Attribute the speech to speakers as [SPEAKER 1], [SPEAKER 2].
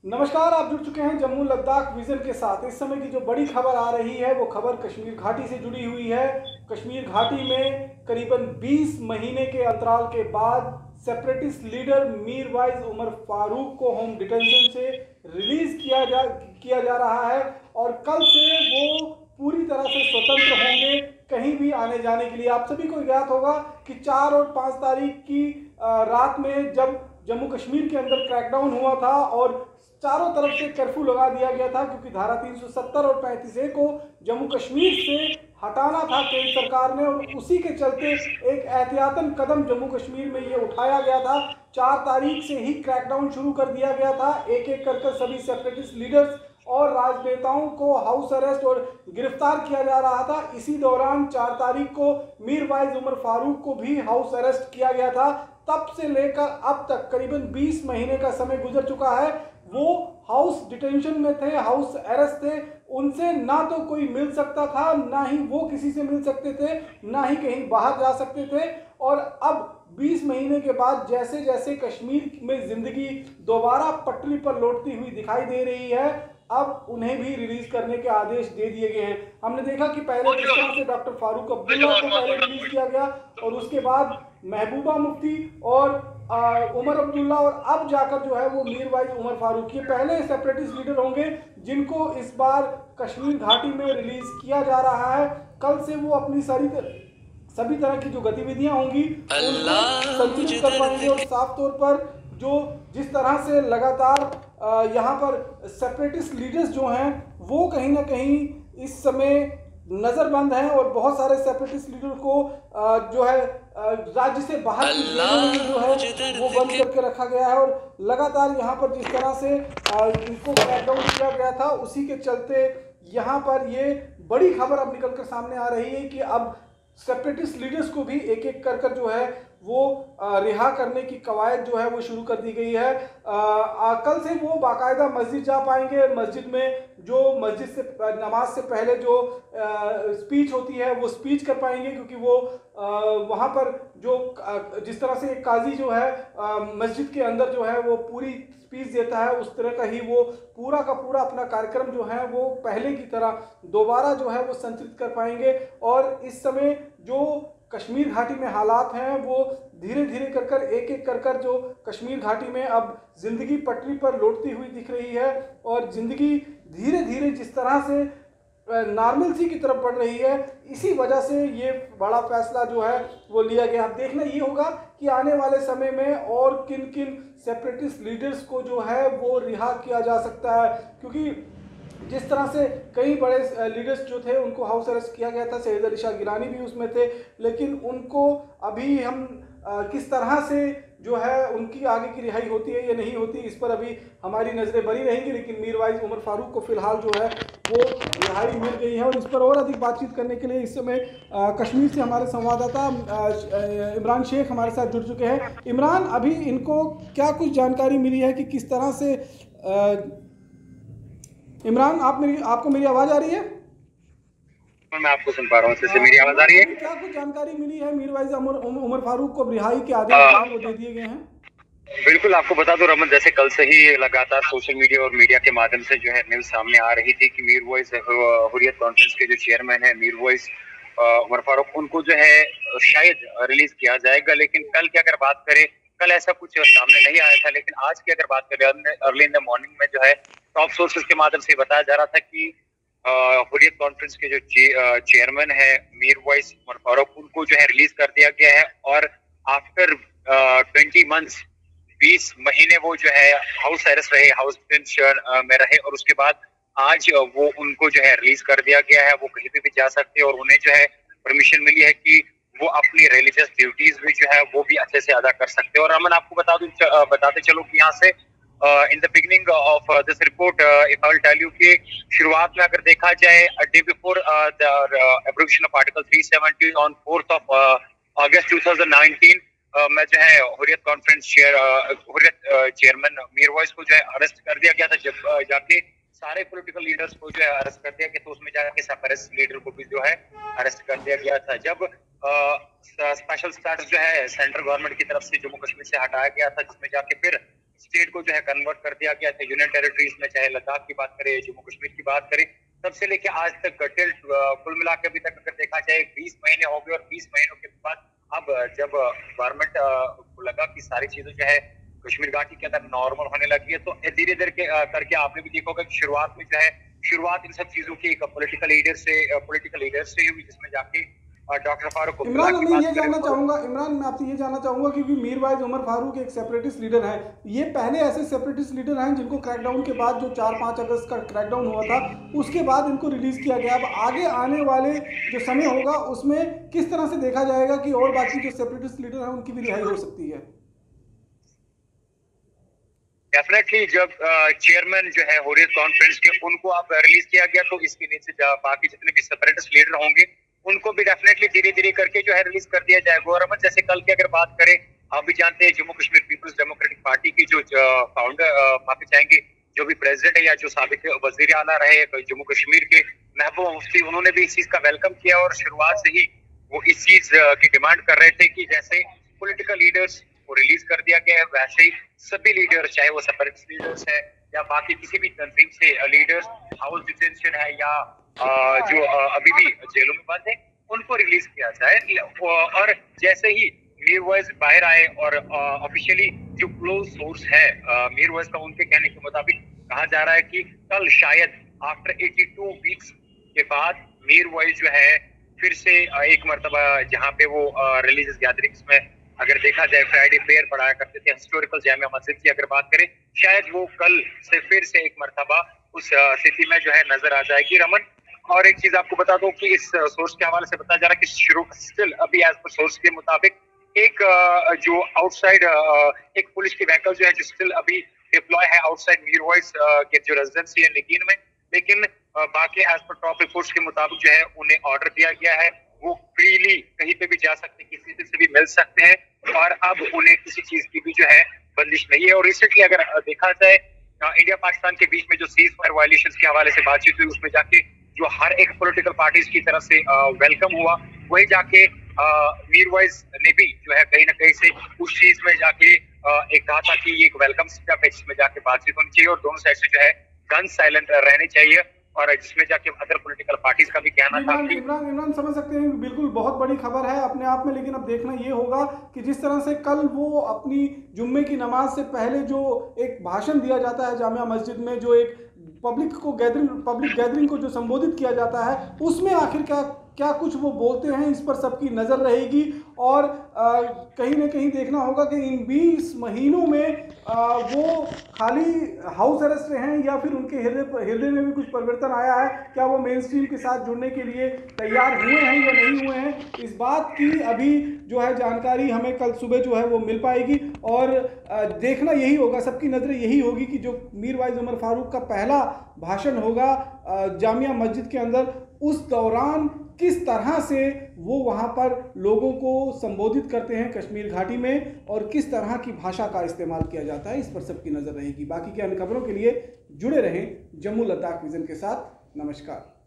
[SPEAKER 1] नमस्कार, आप जुड़ चुके हैं जम्मू लद्दाख विजन के साथ। इस समय की जो बड़ी खबर आ रही है वो खबर कश्मीर घाटी से जुड़ी हुई है। कश्मीर घाटी में करीबन 20 महीने के अंतराल के बाद सेपरेटिस्ट लीडर मीरवाइज उमर फारूक को होम डिटेंशन से रिलीज किया जा रहा है और कल से वो पूरी तरह से स्वतंत्र होंगे कहीं भी आने जाने के लिए। आप सभी को ज्ञात होगा कि 4 और 5 तारीख की रात में जब जम्मू कश्मीर के अंदर क्रैकडाउन हुआ था और चारों तरफ से कर्फ्यू लगा दिया गया था, क्योंकि धारा 370 और 35A को जम्मू कश्मीर से हटाना था केंद्र सरकार ने, और उसी के चलते एक एहतियातन कदम जम्मू कश्मीर में ये उठाया गया था। 4 तारीख से ही क्रैकडाउन शुरू कर दिया गया था। एक एक कर सभी सेपरेटिस्ट लीडर्स और राजनेताओं को हाउस अरेस्ट और गिरफ्तार किया जा रहा था। इसी दौरान 4 तारीख को मीरवाइज उमर फारूक को भी हाउस अरेस्ट किया गया था। तब से लेकर अब तक करीबन 20 महीने का समय गुजर चुका है। वो हाउस डिटेंशन में थे, हाउस अरेस्ट थे। उनसे ना तो कोई मिल सकता था, ना ही वो किसी से मिल सकते थे, ना ही कहीं बाहर जा सकते थे। और अब 20 महीने के बाद जैसे जैसे कश्मीर में जिंदगी दोबारा पटरी पर लौटती हुई दिखाई दे रही है, अब उन्हें भी रिलीज करने के आदेश दे दिए गए हैं। हमने देखा कि पहले जिस तरह से डॉक्टर फारूक अब्दुल्ला को पहले रिलीज किया गया और उसके बाद महबूबा मुफ्ती और उमर अब्दुल्ला, और अब जाकर जो है वो मीरवाइज उमर फारूक, ये पहले सेपरेटिस्ट लीडर होंगे जिनको इस बार कश्मीर घाटी में रिलीज किया जा रहा है। कल से वो अपनी सभी तरह की जो गतिविधियां होंगी उनको संतुलित कर पाएंगे। और साफ तौर पर जो जिस तरह से लगातार यहाँ पर सेपरेटिस्ट लीडर्स जो हैं वो कहीं ना कहीं इस समय नजरबंद हैं, और बहुत सारे सेपरेटिस्ट लीडर को जो है राज्य से बाहर की जेलों में जो है वो बंद करके रखा गया है। और लगातार यहाँ पर जिस तरह से इनको क्रैकडाउन किया गया था, उसी के चलते यहाँ पर ये बड़ी खबर अब निकल कर सामने आ रही है कि अब सेपरेटिस्ट लीडर्स को भी एक एक कर जो है वो रिहा करने की कवायद जो है वो शुरू कर दी गई है। कल से वो बाकायदा मस्जिद जा पाएंगे। मस्जिद में जो मस्जिद से नमाज से पहले जो स्पीच होती है वो स्पीच कर पाएंगे, क्योंकि वो वहाँ पर जो जिस तरह से एक काजी जो है मस्जिद के अंदर जो है वो पूरी स्पीच देता है, उस तरह का ही वो पूरा का पूरा अपना कार्यक्रम जो है वो पहले की तरह दोबारा जो है वो संचालित कर पाएंगे। और इस समय जो कश्मीर घाटी में हालात हैं वो धीरे धीरे कर एक एक कर जो कश्मीर घाटी में अब जिंदगी पटरी पर लौटती हुई दिख रही है, और जिंदगी धीरे धीरे जिस तरह से नॉर्मलसी की तरफ बढ़ रही है, इसी वजह से ये बड़ा फैसला जो है वो लिया गया। अब देखना ये होगा कि आने वाले समय में और किन किन सेपरेटिस्ट लीडर्स को जो है वो रिहा किया जा सकता है, क्योंकि जिस तरह से कई बड़े लीडर्स जो थे उनको हाउस अरेस्ट किया गया था। सैयद अली शाह गिलानी भी उसमें थे, लेकिन उनको अभी हम किस तरह से जो है उनकी आगे की रिहाई होती है या नहीं होती, इस पर अभी हमारी नज़रें बनी रहेंगी। लेकिन मीरवाइज उमर फारूक को फिलहाल जो है वो रिहाई मिल गई है। और इस पर और अधिक बातचीत करने के लिए इस समय कश्मीर से हमारे संवाददाता इमरान शेख हमारे साथ जुड़ चुके हैं। इमरान, अभी इनको क्या कुछ जानकारी मिली है कि किस तरह से इमरान, आपको मेरी आवाज आ रही है?
[SPEAKER 2] मैं आपको सुन पा रहा हूँ। मेरी आवाज आ रही है?
[SPEAKER 1] क्या कुछ जानकारी मिली है? मीरवाइज उमर फारूक को रिहाई के आदेश वो दे दिए गए हैं।
[SPEAKER 2] बिल्कुल, आपको बता दो रमन, जैसे कल से ही लगातार सोशल मीडिया और मीडिया के माध्यम से जो है न्यूज सामने आ रही थी कि मीरवाइज हुर्रियत कॉन्फ्रेंस के जो चेयरमैन है मीरवाइज उमर फारूक, उनको जो है शायद रिलीज किया जाएगा। लेकिन कल की अगर बात करें, कल ऐसा कुछ सामने नहीं आया था। लेकिन आज की अगर बात करें, अर्ली इन द मॉर्निंग में जो है टॉप सोर्सेज के माध्यम से बताया जा रहा था कि हुर्रियत कॉन्फ्रेंस के जो चेयरमैन है मीरवाइज उमर फारूक, उनको जो है रिलीज कर दिया गया है। और आफ्टर 20 मंथ्स, 20 महीने वो जो है हाउस अरेस्ट रहे, हाउस डिटेंशन में रहे, और उसके बाद आज वो उनको जो है रिलीज कर दिया गया है। वो कहीं पे भी जा सकते हैं और उन्हें जो है परमिशन मिली है कि वो अपनी रिलीजियस ड्यूटीज भी जो है वो भी अच्छे से अदा कर सकते हैं। और अमन, आपको बताते चलो कि यहाँ से in the beginning of this report, if I will tell you कि शुरुआत में अगर देखा जाए, day before the abrogation of article 370 on 4th of August 2019, मैं जो है हुर्रियत कॉन्फ्रेंस हुर्रियत चेयरमैन मीरवाइज को जो है अरेस्ट कर दिया गया था। जब जाके सारे पॉलिटिकल लीडर्स को जो है अरेस्ट कर दिया गया, तो उसमें जाके सेपरेटिस्ट लीडर को भी जो है अरेस्ट कर दिया गया था। जब स्पेशल स्टेटस जो है सेंट्रल गवर्नमेंट की तरफ से जम्मू कश्मीर से हटाया गया था, जिसमें जाके फिर स्टेट को जो है कन्वर्ट कर दिया गया था यूनियन टेरिटरीज में, चाहे लद्दाख की बात करें, जम्मू कश्मीर की बात करें, तब से लेके आज तक टिल कुल मिला के अभी तक अगर देखा जाए 20 महीने हो गए, और 20 महीनों के बाद अब जब गवर्नमेंट को लगा कि सारी चीजें जो है कश्मीर घाटी के अंदर नॉर्मल होने लगी है, तो धीरे धीरे करके आपने भी देखा होगा कि शुरुआत में जो है इन सब चीजों की एक पॉलिटिकल लीडर से हुई, जिसमें जाके डॉक्टर फारूक
[SPEAKER 1] इमरान, मैं ये जानना चाहूंगा, इमरान मैं आपसे ये जानना चाहूंगा क्योंकि मीरवाइज उमर फारूक एक सेपरेटिस्ट लीडर है, ये पहले ऐसे सेपरेटिस्ट लीडर हैं जिनको क्रैकडाउन के बाद, जो 4-5 अगस्त का क्रैकडाउन हुआ था उसके बाद इनको रिलीज किया गया। अब आगे आने वाले जो समय होगा उसमें किस तरह से देखा जाएगा कि और बाकी जो सेपरेटिस्ट लीडर हैं उनकी भी रिहाई हो सकती है?
[SPEAKER 2] डेफिनेटली जब चेयरमैन जो है हुर्रियत कॉन्फ्रेंस के, उनको अब रिलीज किया गया, तो इसके नीचे बाकी जितने भी सेपरेटिस्ट लीडर होंगे उनको भी डेफिनेटली धीरे धीरे करके जो है रिलीज कर दिया जाएगा। और जैसे कल की अगर बात करें, आप भी जानते हैं जम्मू कश्मीर पीपल्स डेमोक्रेटिक पार्टी की जो फाउंडर माफी चाहेंगे, जो भी प्रेसिडेंट है या जो साबिक वजीर आला रहे जम्मू कश्मीर के, महबूबा मुफ्ती, उन्होंने भी इस चीज का वेलकम किया और शुरुआत से ही वो इस चीज की डिमांड कर रहे थे कि जैसे पॉलिटिकल लीडर्स को रिलीज कर दिया गया है, वैसे ही सभी लीडर्स, चाहे वो सेपरेटिस्ट लीडर्स है या बाकी किसी भी तंजीम से लीडर्स, हाउस डिटेंशन है या जो अभी भी जेलों में बंद है, उनको रिलीज किया जाए। और जैसे ही मीरवाइज बाहर आए और ऑफिशियली जो क्लोज सोर्स है मीरवाइज का, उनके कहने के मुताबिक कहा जा रहा है कि कल शायद आफ्टर 82 वीक्स के बाद मीरवाइज जो है फिर से एक मरतबा, जहाँ पे वो रिलीजियस गैदरिंग्स में अगर देखा जाए फ्राइडे प्रेयर पढ़ाया करते थे हिस्टोरिकल जामिया मस्जिद की अगर बात करें, शायद वो कल से फिर से एक मरतबा उस स्थिति में जो है नजर आ जाएगी। रमन, और एक चीज आपको बता दूं कि इस सोर्स के हवाले से बताया जा रहा है कि स्टिल अभी एज पर सोर्स के मुताबिक एक जो आउटसाइड एक पुलिस की व्हीकल जो है जो स्टिल अभी डिप्लॉय है आउटसाइड मीरवाइज के जो रेजिडेंसी है लेकिन में, लेकिन बाकी एज पर टॉप रिपोर्ट्स के मुताबिक जो है उन्हें ऑर्डर दिया गया है, वो फ्रीली कहीं पे भी जा सकते हैं, किसी से भी मिल सकते हैं, और अब उन्हें किसी चीज की भी जो है बंदिश नहीं है। और रिसेंटली अगर देखा जाए इंडिया पाकिस्तान के बीच में जो सीज फायर वायलेशंस के हवाले से बातचीत हुई, उसमें जाके जो हर एक पॉलिटिकल पार्टीज की तरफ से वेलकम हुआ, वही जाके मीरवाइज ने भी जो है कहीं ना कहीं से उस चीज में जाके एक कहा था कि ये एक वेलकम स्टेप है जिसमें जाके बातचीत होनी चाहिए और दोनों साइड से जो है गन साइलेंट रहने चाहिए, और जिसमें जाके अदर पॉलिटिकल पार्टीज का भी कहना था कि
[SPEAKER 1] इमरान समझ सकते हैं, बिल्कुल बहुत बड़ी खबर है अपने आप में, लेकिन अब देखना ये होगा कि जिस तरह से कल वो अपनी जुम्मे की नमाज से पहले जो एक भाषण दिया जाता है जामिया मस्जिद में, जो एक पब्लिक गैदरिंग को जो संबोधित किया जाता है, उसमें आखिर क्या कुछ वो बोलते हैं, इस पर सबकी नज़र रहेगी। और कहीं ना कहीं देखना होगा कि इन 20 महीनों में वो खाली हाउस अरेस्ट हैं या फिर उनके हृदय में भी कुछ परिवर्तन आया है, क्या वो मेन स्ट्रीम के साथ जुड़ने के लिए तैयार हुए हैं या नहीं हुए हैं, इस बात की अभी जो है जानकारी हमें कल सुबह जो है वो मिल पाएगी। और देखना यही होगा, सबकी नज़रें यही होगी कि जो मीरवाइज उमर फारूक का पहला भाषण होगा जामिया मस्जिद के अंदर, उस दौरान किस तरह से वो वहाँ पर लोगों को संबोधित करते हैं कश्मीर घाटी में और किस तरह की भाषा का इस्तेमाल किया जाता है, इस पर सबकी नज़र रहेगी। बाकी के अन्य खबरों के लिए जुड़े रहें जम्मू लद्दाख विजन के साथ। नमस्कार।